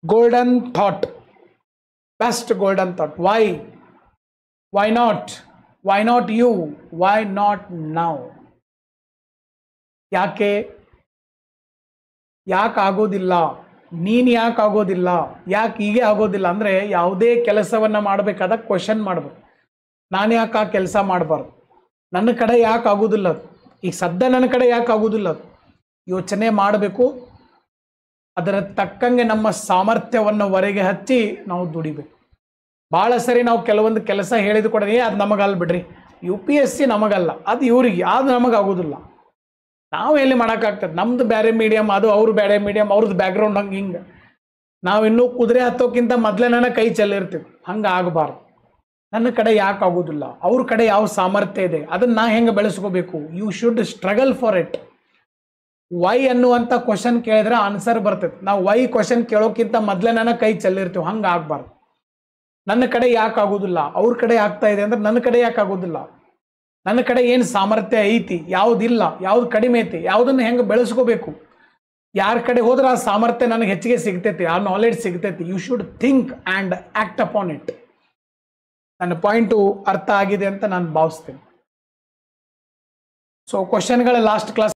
golden thought, best golden thought. Why not? Why not you? Why not now? ಯಾಕೆ ಆಗೋದಿಲ್ಲ? ನೀನು ಯಾಕೆ ಆಗೋದಿಲ್ಲ? ಯಾಕೆ ಹೀಗೆ ಆಗೋದಿಲ್ಲ ಅಂದರೆ ಯಾವುದೇ ಕೆಲಸವನ್ನು ಮಾಡಬೇಕಾದ ಕ್ವಶನ್ ಮಾಡಬೇಕು. ನಾನು ಯಾಕೆ ಆ ಕೆಲಸ ಮಾಡಬಾರ್ದು? ನನ್ನ ಕಡೆ ಯಾಕೆ ಆಗೋದಿಲ್ಲ ಅದು? ಈಗ ಸದ್ಯ ನನ್ನ ಕಡೆ ಯಾಕೆ ಆಗೋದಿಲ್ಲ ಅದು? ಯೋಚನೆ ಮಾಡಬೇಕು. ಅದರ ತಕ್ಕಂಗೆ ನಮ್ಮ ಸಾಮರ್ಥ್ಯವನ್ನು ಹೊರಗೆ ಹಚ್ಚಿ ನಾವು ದುಡಿಬೇಕು. ಭಾಳ ಸರಿ ನಾವು ಕೆಲವೊಂದು ಕೆಲಸ ಹೇಳಿದ ಕೊಡೋದೇ ಅದು ನಮಗಲ್ಲ ಬಿಡ್ರಿ, UPSC ನಮಗಲ್ಲ, ಅದು ಇವ್ರಿಗೆ, ಅದು ನಮಗಾಗೋದಿಲ್ಲ. ನಾವು ಎಲ್ಲಿ ಮಾಡೋಕ್ಕಾಗ್ತದೆ? ನಮ್ದು ಬೇರೆ ಮೀಡಿಯಮ್, ಅದು ಅವ್ರು ಬೇರೆ ಮೀಡಿಯಮ್, ಅವ್ರದ್ದು ಬ್ಯಾಕ್ಗ್ರೌಂಡ್ ಹಿಂಗೆ ನಾವು ಇನ್ನೂ ಕುದುರೆ ಹತ್ತೋಕ್ಕಿಂತ ಮೊದಲೇ ನನ್ನ ಕೈ ಚೆಲ್ಲಿರ್ತೀವಿ. ಹಂಗೆ ಆಗಬಾರ್ದು. ನನ್ನ ಕಡೆ ಯಾಕೆ ಆಗೋದಿಲ್ಲ? ಅವ್ರ ಕಡೆ ಯಾವ ಸಾಮರ್ಥ್ಯ ಇದೆ ಅದನ್ನು ನಾ ಹೆಂಗೆ ಬೆಳೆಸ್ಕೋಬೇಕು? You should struggle for it. Why ಅನ್ನುವಂಥ ಕ್ವಶನ್ ಕೇಳಿದ್ರೆ ಆನ್ಸರ್ ಬರ್ತೈತೆ. ನಾವು ವೈ ಕ್ವಶನ್ ಕೇಳೋಕ್ಕಿಂತ ಮೊದಲೇ ನನ್ನ ಕೈ ಚೆಲ್ಲಿರ್ತೀವಿ. ಹಂಗೆ ಆಗಬಾರ್ದು. ನನ್ನ ಕಡೆ ಯಾಕೆ ಆಗೋದಿಲ್ಲ? ಅವ್ರ ಕಡೆ ಆಗ್ತಾ ಇದೆ ಅಂದ್ರೆ ನನ್ನ ಕಡೆ ಯಾಕೆ ಆಗೋದಿಲ್ಲ? ನನ್ನ ಕಡೆ ಏನು ಸಾಮರ್ಥ್ಯ ಐತಿ, ಯಾವುದಿಲ್ಲ, ಯಾವ್ದು ಕಡಿಮೆ ಐತಿ, ಯಾವುದನ್ನು ಹೆಂಗೆ ಬೆಳೆಸ್ಕೋಬೇಕು? ಯಾರ ಕಡೆ ಹೋದ್ರೆ ಆ ಸಾಮರ್ಥ್ಯ ನನಗೆ ಹೆಚ್ಚಿಗೆ ಸಿಗ್ತೈತಿ, ಆ ನಾಲೆಡ್ಜ್ ಸಿಗ್ತೈತಿ. You should think and act upon it. ನನ್ನ ಪಾಯಿಂಟು ಅರ್ಥ ಆಗಿದೆ ಅಂತ ನಾನು ಭಾವಿಸ್ತೇನೆ. So ಕ್ವಶನ್ಗಳ last class